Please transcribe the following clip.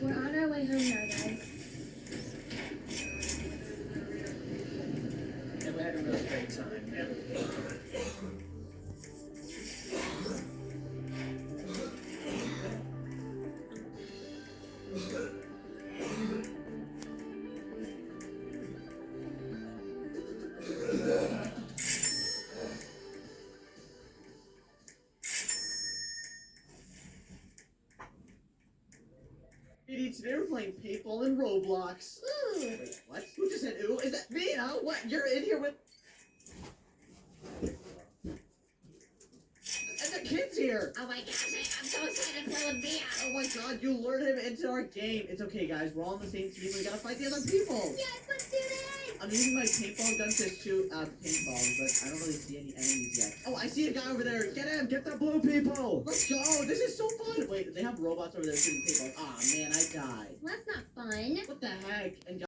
We're on our way home now, guys. And we had a really great time. Yeah. Today we're playing paintball and Roblox. Ooh. Wait, what? Who just said ooh? Is that me? Huh? What? You're in here with... And the kid's here! Oh my gosh, I'm so excited to play with Mia. Oh my god, you lured him into our game. It's okay, guys. We're all on the same team. We gotta fight the other people. Yes, let's do this. I'm using my paintball gun to shoot the paintballs, but I don't really see any enemies yet. Oh, I see a guy over there. Get him! Get the blue people! Let's go! This is so fun! Wait, they have robots over there shooting paintballs. Aw, man, I died. Well, that's not fun. What the heck? And